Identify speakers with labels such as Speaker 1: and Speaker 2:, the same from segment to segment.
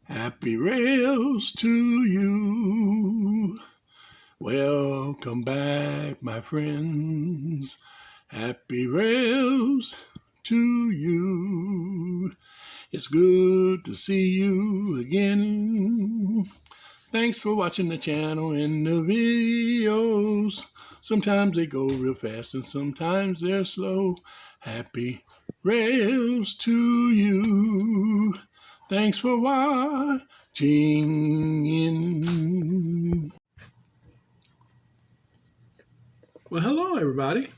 Speaker 1: Happy rails to you. Welcome back, my friends. Happy rails to you. It's good to see you again. Thanks for watching the channel and the videos. Sometimes they go real fast and sometimes they're slow. Happy rails to you. Thanks for watching. Well, hello, everybody.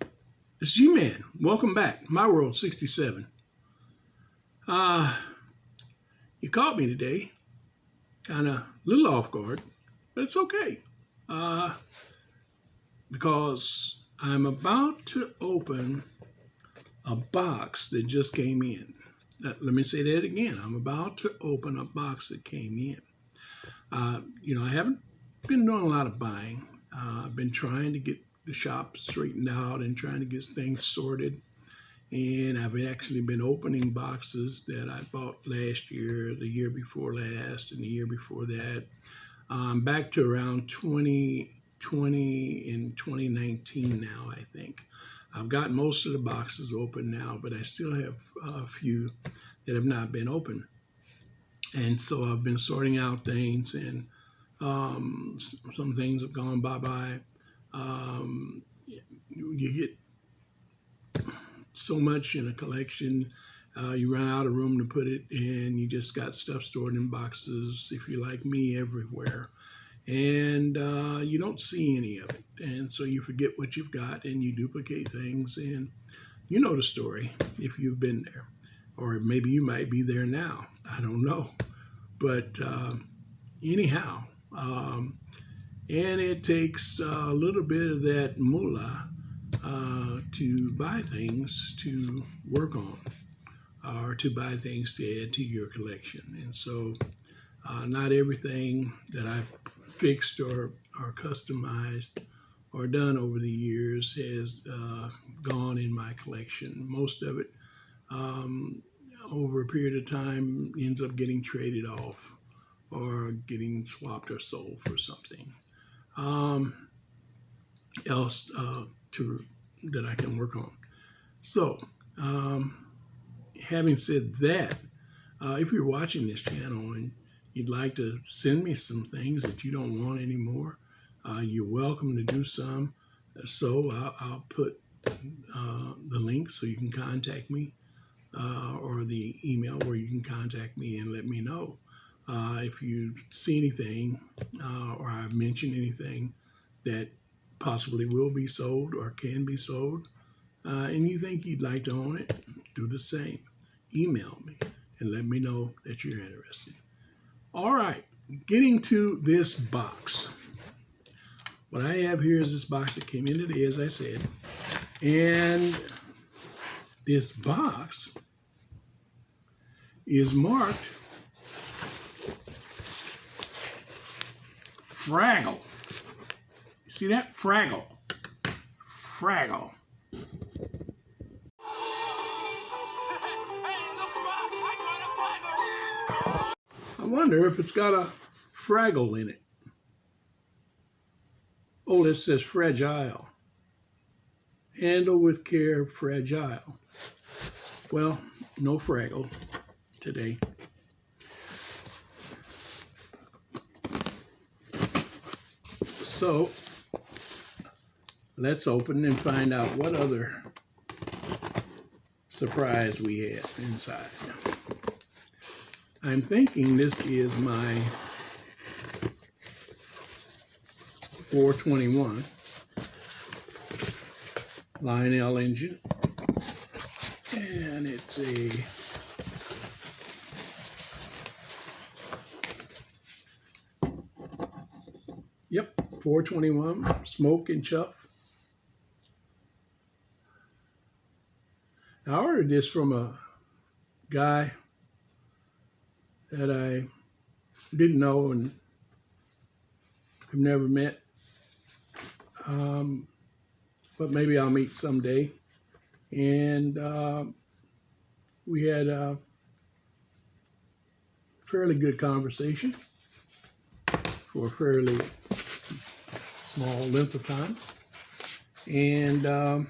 Speaker 1: It's G-Man. Welcome back. My World 67. You caught me today. Kind of a little off guard, but it's okay. Because I'm about to open a box that just came in. Let me say that again. I'm about to open a box that came in. I haven't been doing a lot of buying. I've been trying to get the shop straightened out and trying to get things sorted. And I've actually been opening boxes that I bought last year, the year before last, and the year before that. Back to around 2020 and 2019 now, I think. I've got most of the boxes open now, but I still have a few that have not been open. And so I've been sorting out things, and some things have gone bye-bye. You get so much in a collection, you run out of room to put it, and you just got stuff stored in boxes, if you're like me, everywhere. And you don't see any of it. And so you forget what you've got and you duplicate things, and you know the story if you've been there. Or maybe you might be there now. I don't know. But anyhow, and it takes a little bit of that moolah to buy things to work on, or to buy things to add to your collection. And so not everything that I've fixed or customized or done over the years has gone in my collection. Most of it, over a period of time, ends up getting traded off or getting swapped or sold for something else that I can work on. So, having said that, if you're watching this channel and you'd like to send me some things that you don't want anymore, you're welcome to do some. So I'll put the link so you can contact me, or the email where you can contact me and let me know if you see anything or I've mentioned anything that possibly will be sold or can be sold, and you think you'd like to own it. Do the same. Email me and let me know that you're interested. All right, getting to this box. What I have here is this box that came in today, as I said. And this box is marked Fraggle. You see that? Fraggle. Fraggle. I wonder if it's got a Fraggle in it. Oh, this says fragile. Handle with care, fragile. Well, no Fraggle today. So let's open and find out what other surprise we have inside. I'm thinking this is my 421 Lionel engine, and it's a yep, 421 Smoke and Chuff. I ordered this from a guy that I didn't know and have never met, but maybe I'll meet someday. And we had fairly good conversation for a fairly small length of time. And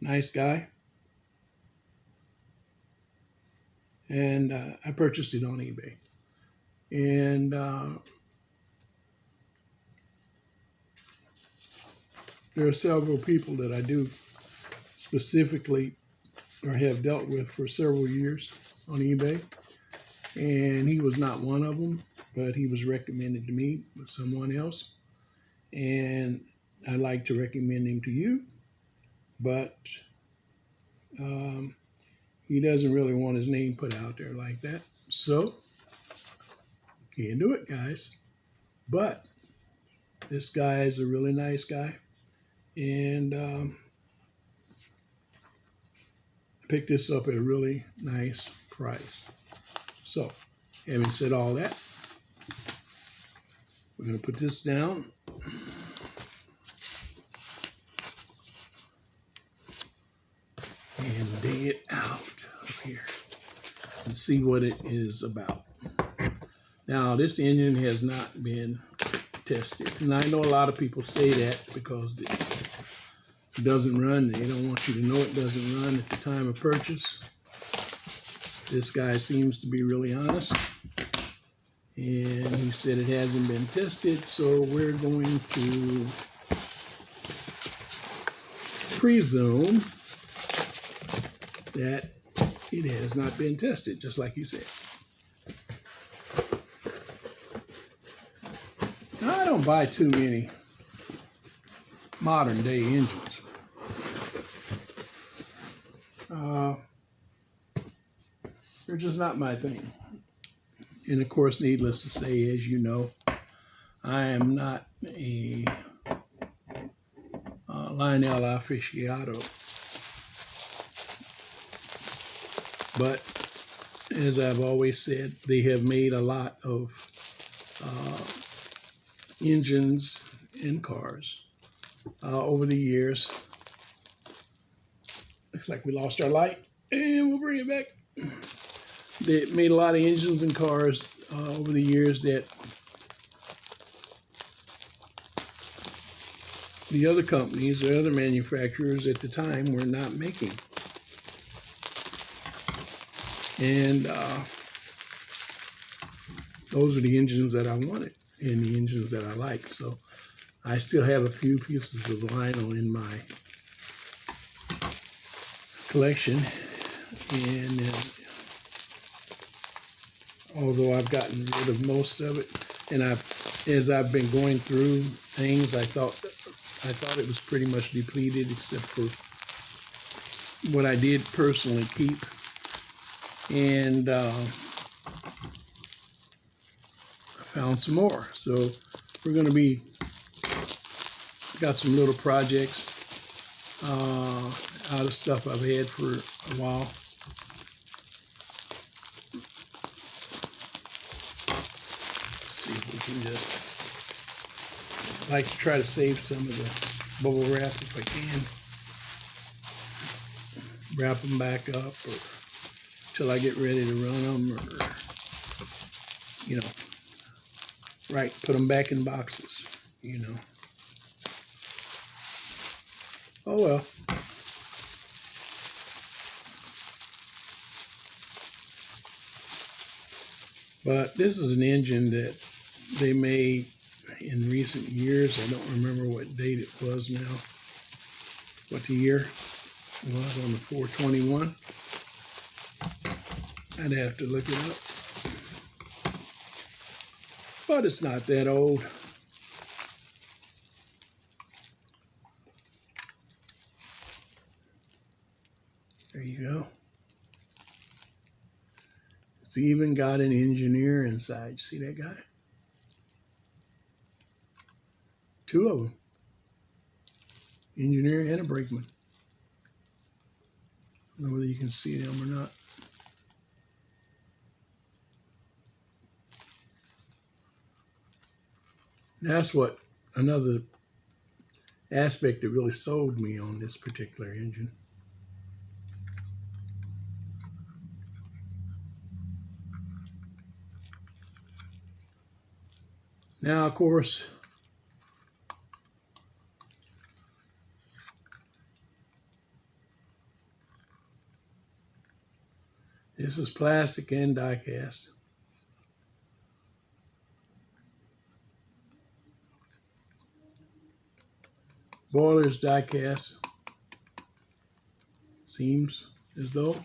Speaker 1: nice guy. And I purchased it on eBay. And there are several people that I do specifically or have dealt with for several years on eBay. And he was not one of them, but he was recommended to me with someone else. And I'd like to recommend him to you, but he doesn't really want his name put out there like that. So, can't do it, guys. But this guy is a really nice guy. And I picked this up at a really nice price. So, having said all that, we're going to put this down. And dig it out of here and see what it is about. Now, this engine has not been tested. And I know a lot of people say that because it doesn't run. They don't want you to know it doesn't run at the time of purchase. This guy seems to be really honest. And he said it hasn't been tested, so we're going to presume that it has not been tested, just like he said. Now, I don't buy too many modern day engines. They're just not my thing. And of course, needless to say, as you know, I am not a Lionel aficionado. But as I've always said, they have made a lot of engines and cars over the years. Looks like we lost our light, and we'll bring it back. They made a lot of engines and cars over the years that the other companies, the other manufacturers at the time were not making. And those are the engines that I wanted and the engines that I like. So I still have a few pieces of vinyl in my collection. And although I've gotten rid of most of it, and as I've been going through things, I thought it was pretty much depleted, except for what I did personally keep. And I found some more. So we're going to be, got some little projects out of stuff I've had for a while. Let's see if we can just, I like to try to save some of the bubble wrap if I can. Wrap them back up or till I get ready to run them, or, you know, right, put them back in boxes, you know. Oh well. But this is an engine that they made in recent years. I don't remember what date it was now, what the year it was on the 421. I'd have to look it up. But it's not that old. There you go. It's even got an engineer inside. See that guy? Two of them. Engineer and a brakeman. I don't know whether you can see them or not. That's what another aspect that really sold me on this particular engine. Now, of course, this is plastic and die cast. Boilers die cast. Seems as though.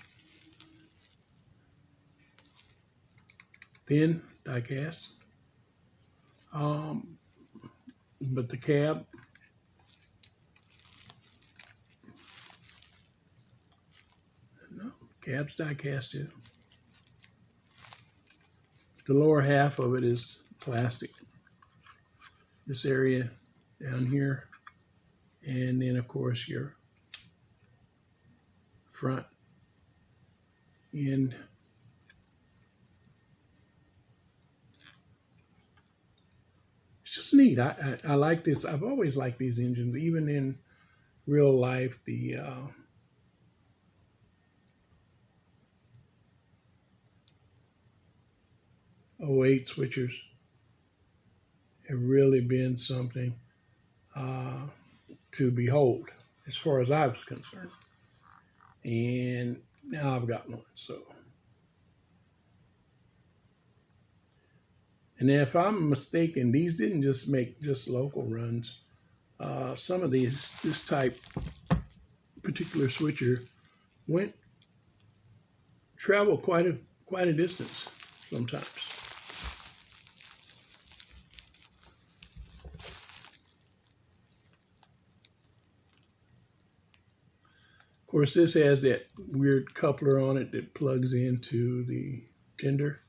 Speaker 1: Thin die cast. But the cab, no, cab's die cast too. The lower half of it is plastic. This area down here, and then of course your front end. It's just neat. I like this. I've always liked these engines, even in real life. The 08 switchers have really been something to behold as far as I was concerned. And now I've got one. So, and if I'm mistaken, these didn't just make just local runs. Some of these, this type particular switcher traveled quite a distance sometimes. Of course, this has that weird coupler on it that plugs into the tender.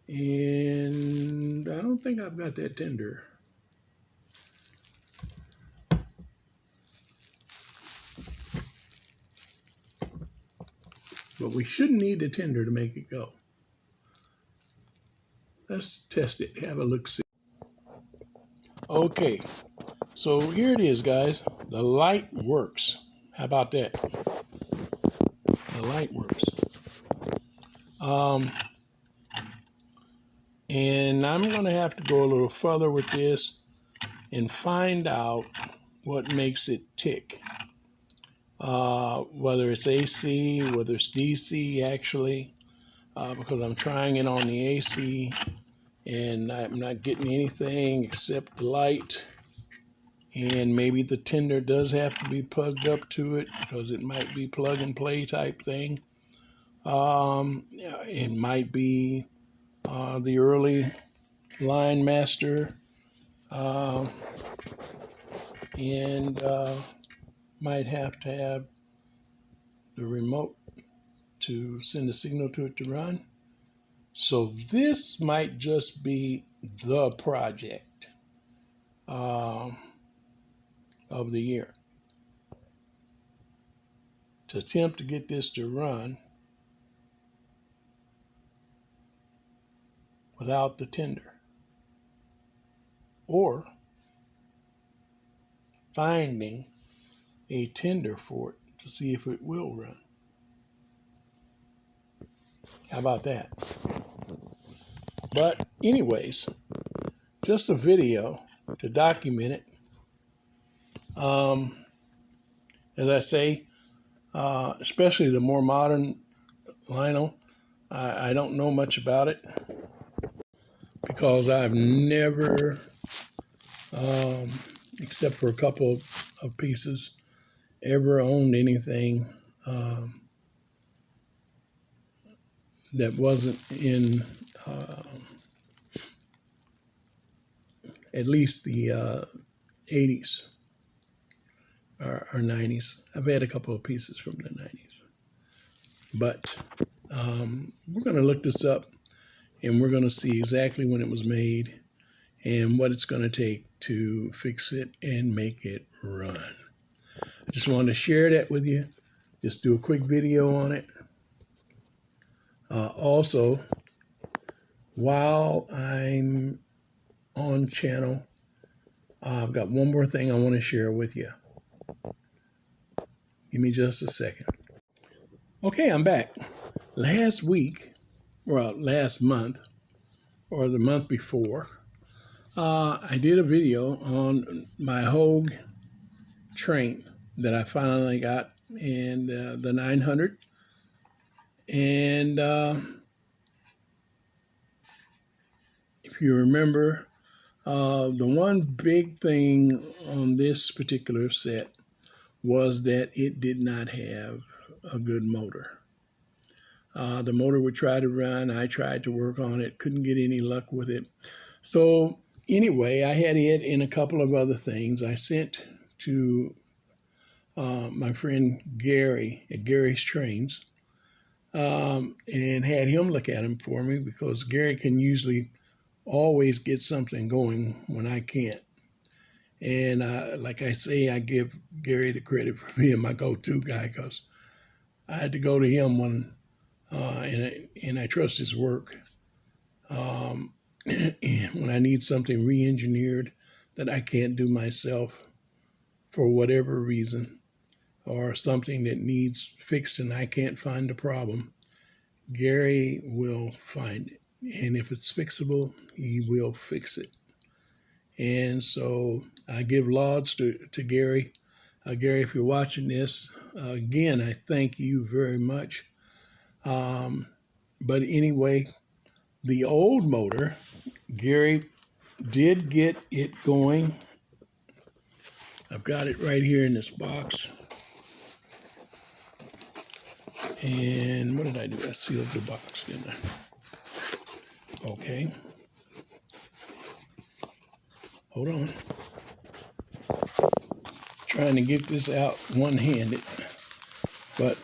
Speaker 1: And I don't think I've got that tender. But we shouldn't need the tender to make it go. Let's test it, have a look-see. Okay, so here it is, guys. The light works. How about that? The light works. And I'm going to have to go a little further with this and find out what makes it tick. Whether it's AC, whether it's DC actually, because I'm trying it on the AC and I'm not getting anything except the light. And maybe the tender does have to be plugged up to it because it might be plug and play type thing. It might be the early line master, and might have to have the remote to send a signal to it to run. So this might just be the project of the year, to attempt to get this to run without the tender, or finding a tender for it to see if it will run. How about that? But anyways, just a video to document it. As I say, especially the more modern Lionel, I don't know much about it because I've never, except for a couple of pieces, ever owned anything that wasn't in at least the 80s or 90s. I've had a couple of pieces from the 90s. But we're going to look this up, and we're going to see exactly when it was made and what it's going to take to fix it and make it run. I just wanted to share that with you. Just do a quick video on it. Also, while I'm on channel, I've got one more thing I want to share with you. Give me just a second. Okay, I'm back. Last week, well, last month, or the month before, I did a video on my Hogue train that I finally got, and the 900. And if you remember, the one big thing on this particular set was that it did not have a good motor. The motor would try to run. I tried to work on it, couldn't get any luck with it. So anyway, I had it and a couple of other things I sent to my friend Gary at Gary's Trains, and had him look at them for me, because Gary can usually always get something going when I can't. And like I say, I give Gary the credit for being my go-to guy, because I had to go to him when, and I trust his work. When I need something re-engineered that I can't do myself for whatever reason, or something that needs fixed and I can't find the problem, Gary will find it. And if it's fixable, he will fix it. And so I give lauds to Gary. Gary, if you're watching this, again, I thank you very much. But anyway, the old motor, Gary did get it going. I've got it right here in this box. And what did I do? I sealed the box, didn't I? Okay. Hold on. Trying to get this out one-handed. But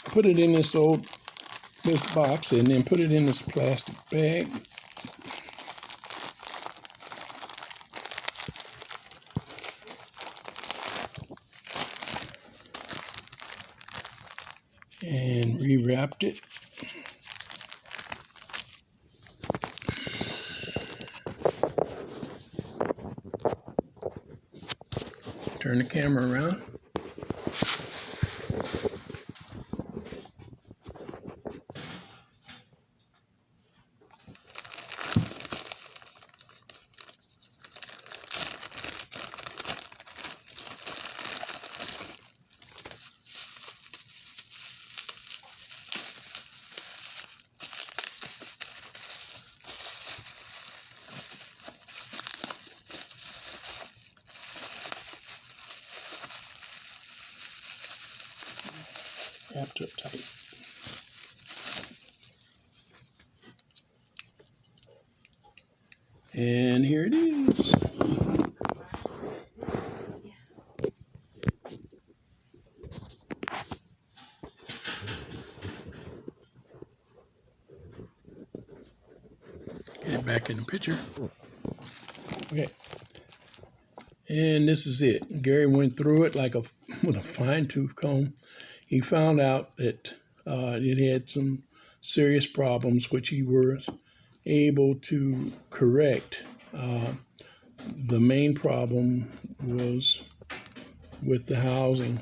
Speaker 1: put it in this box, and then put it in this plastic bag. And rewrapped it. Turn the camera around. Wrapped up tight. And here it is. Get it back in the picture. Okay. And this is it. Gary went through it like with a fine-tooth comb. He found out that it had some serious problems, which he was able to correct. The main problem was with the housing,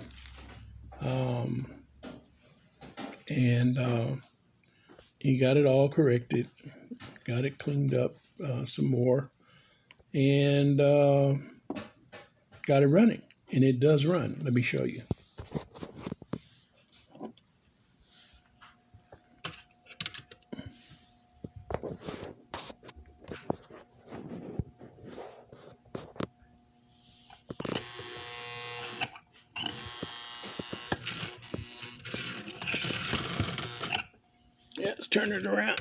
Speaker 1: and he got it all corrected, got it cleaned up some more, and got it running. And it does run. Let me show you. Yeah, let's turn it around.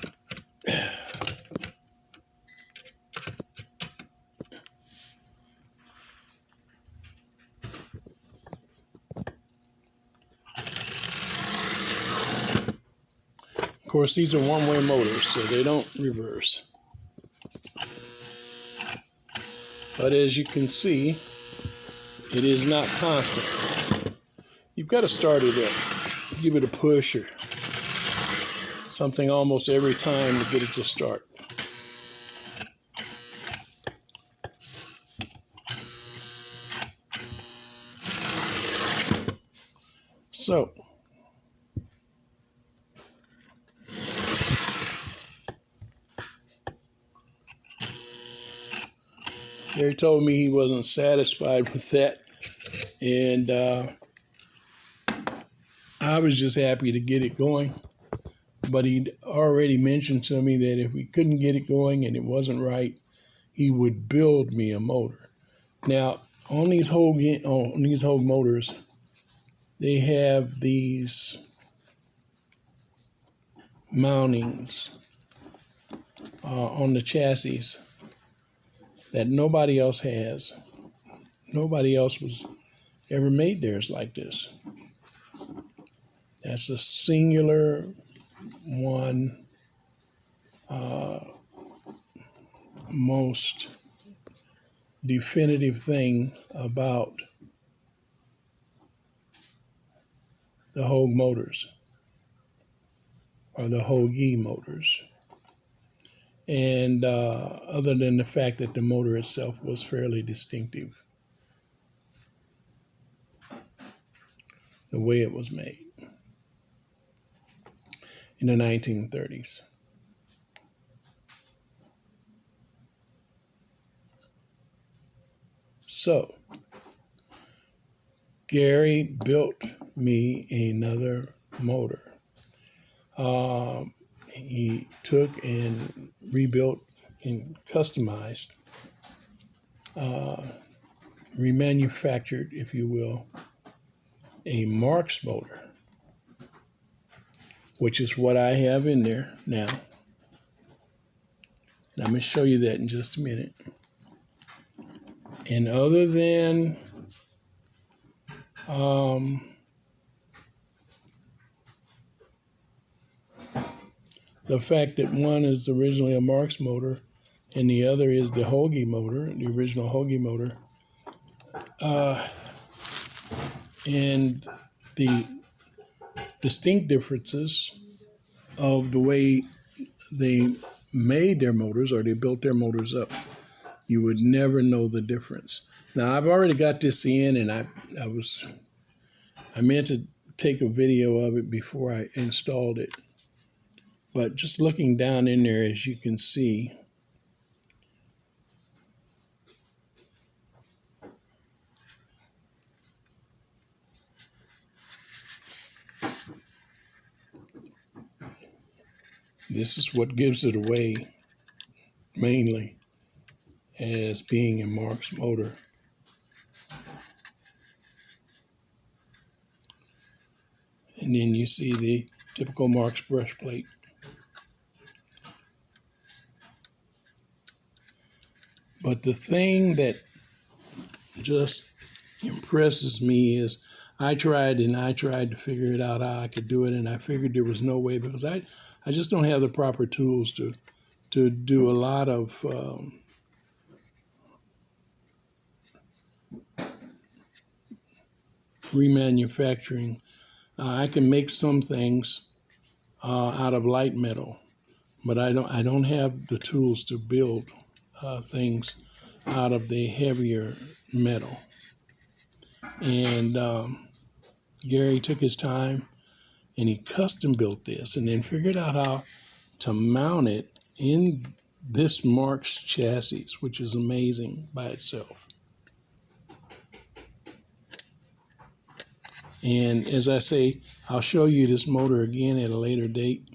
Speaker 1: Of course, these are one-way motors, so they don't reverse. But as you can see, it is not constant. You've got to start it up, give it a push or something almost every time to get it to start. So, Gary told me he wasn't satisfied with that, and I was just happy to get it going. But he'd already mentioned to me that if we couldn't get it going and it wasn't right, he would build me a motor. Now, on these Hogue motors, they have these mountings on the chassis that nobody else has. Nobody else was ever made theirs like this. That's a singular one, most definitive thing about the Hogue motors, or the Hogue motors. And other than the fact that the motor itself was fairly distinctive, the way it was made in the 1930s. So, Gary built me another motor. He took and rebuilt and customized, remanufactured, if you will, a Marx motor, which is what I have in there now. And I'm going to show you that in just a minute. And other than the fact that one is originally a Marx motor and the other is the Hogue motor, the original Hogue motor, and the distinct differences of the way they made their motors, or they built their motors up, you would never know the difference. Now, I've already got this in, and I meant to take a video of it before I installed it. But just looking down in there, as you can see, this is what gives it away, mainly, as being a Marx motor. And then you see the typical Marx brush plate. But the thing that just impresses me is I tried to figure it out how I could do it, and I figured there was no way, because I just don't have the proper tools to do a lot of remanufacturing. I can make some things out of light metal, but I don't have the tools to build things out of the heavier metal. And Gary took his time and he custom built this, and then figured out how to mount it in this Marx chassis, which is amazing by itself. And as I say, I'll show you this motor again at a later date.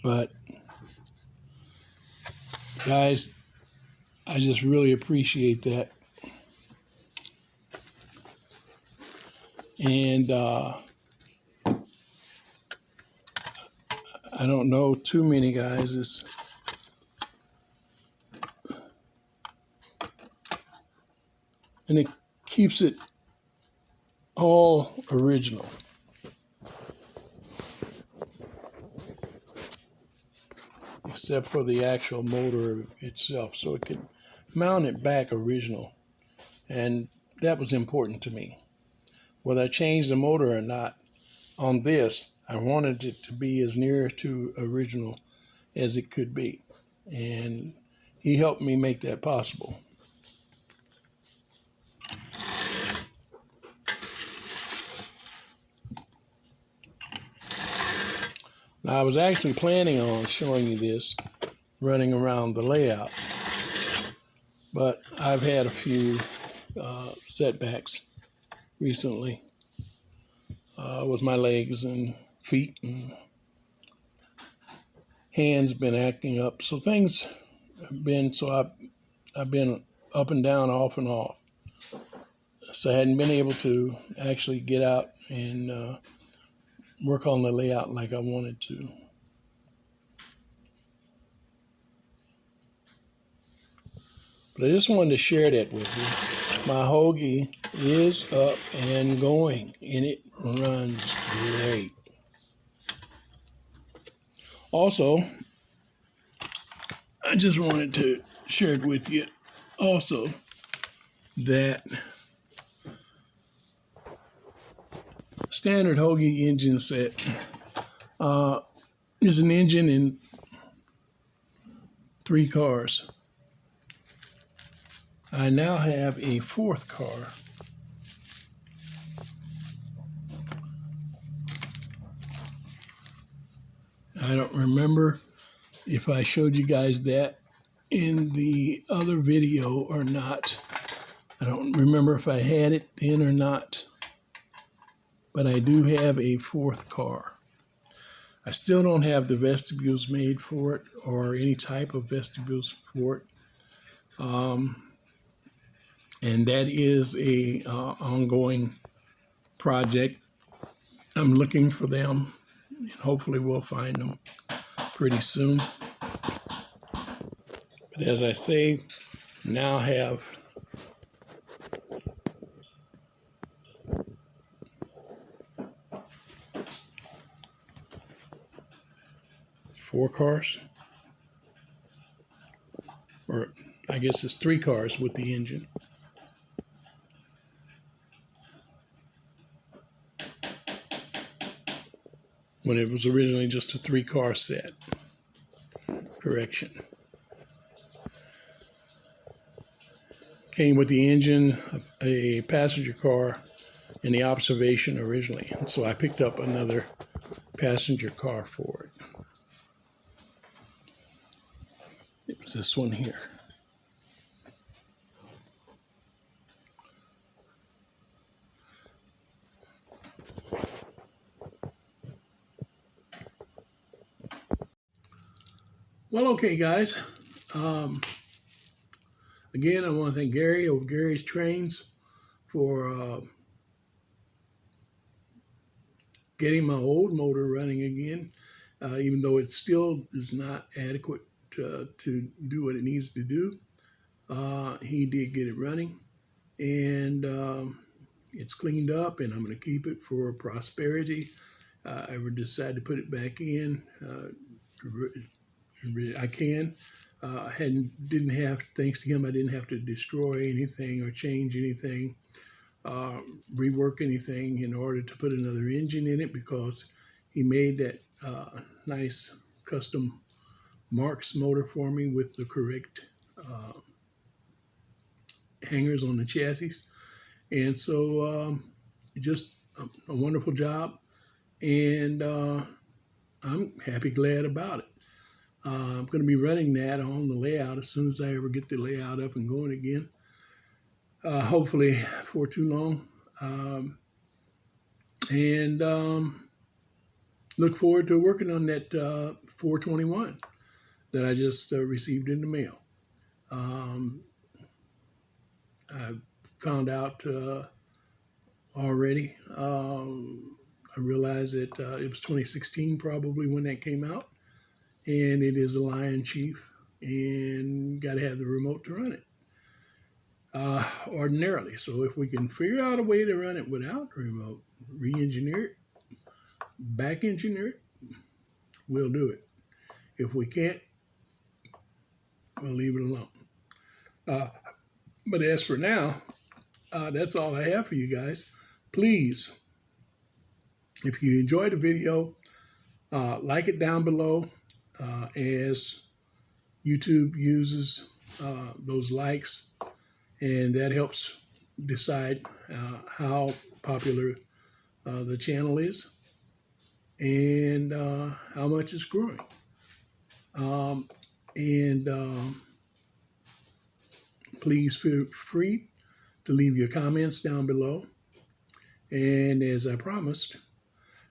Speaker 1: But guys, I just really appreciate that. And I don't know too many guys. And it keeps it all original. Except for the actual motor itself. So it can mount it back original. And that was important to me. Whether I changed the motor or not, on this, I wanted it to be as near to original as it could be. And he helped me make that possible. Now, I was actually planning on showing you this running around the layout, but I've had a few setbacks recently with my legs and feet and hands been acting up. So things have been, I've been up and down, off and off. So I hadn't been able to actually get out and work on the layout like I wanted to. But I just wanted to share that with you. My Hoagie is up and going, and it runs great. Also, I just wanted to share it with you also that standard Hoagie engine set is an engine in 3 cars. I now have a 4th car. I don't remember if I showed you guys that in the other video or not. I don't remember if I had it then or not, but I do have a 4th car. I still don't have the vestibules made for it or any type of vestibules for it. And that is a ongoing project. I'm looking for them, and hopefully we'll find them pretty soon. But as I say, now have 4 cars, or I guess it's 3 cars with the engine. When it was originally just a 3-car set. Correction. Came with the engine, a passenger car, and the observation originally. And so I picked up another passenger car for it. It's this one here. Well, okay, guys. Again, I want to thank Gary of Gary's Trains for getting my old motor running again, even though it still is not adequate to do what it needs to do. He did get it running, and it's cleaned up, and I'm going to keep it for prosperity. I would decide to put it back in. I can. Didn't have, thanks to him, I didn't have to destroy anything or change anything, rework anything in order to put another engine in it, because he made that nice custom Marks motor for me with the correct hangers on the chassis. And so just a wonderful job, and I'm happy, glad about it. I'm going to be running that on the layout as soon as I ever get the layout up and going again. Hopefully for too long. Look forward to working on that 421 that I just received in the mail. I found out already. I realized that it was 2016 probably when that came out. And it is a Lion Chief, and got to have the remote to run it ordinarily. So if we can figure out a way to run it without the remote, re-engineer it, back engineer it, we'll do it. If we can't, we'll leave it alone. But as for now, that's all I have for you guys. Please, if you enjoyed the video, like it down below. As YouTube uses those likes, and that helps decide how popular the channel is. and how much it's growing. And please feel free to leave your comments down below. And as I promised,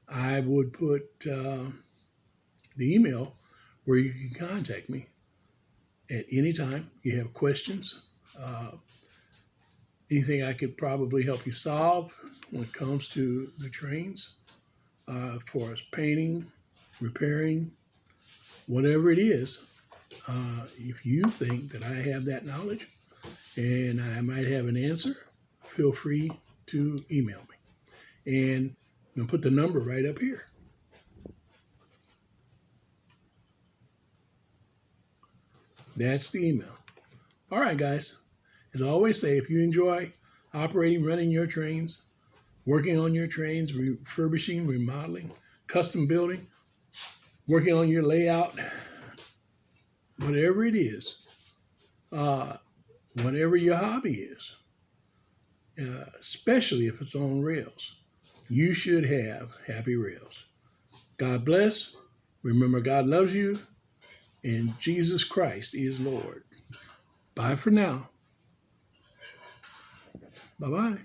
Speaker 1: I would put the email where you can contact me at any time you have questions. Anything I could probably help you solve when it comes to the trains, for us painting, repairing, whatever it is. If you think that I have that knowledge and I might have an answer, feel free to email me. And I'm going to put the number right up here. That's the email. All right, guys. As I always say, if you enjoy operating, running your trains, working on your trains, refurbishing, remodeling, custom building, working on your layout, whatever it is, whatever your hobby is, especially if it's on rails, you should have happy rails. God bless. Remember, God loves you, and Jesus Christ is Lord. Bye for now. Bye-bye.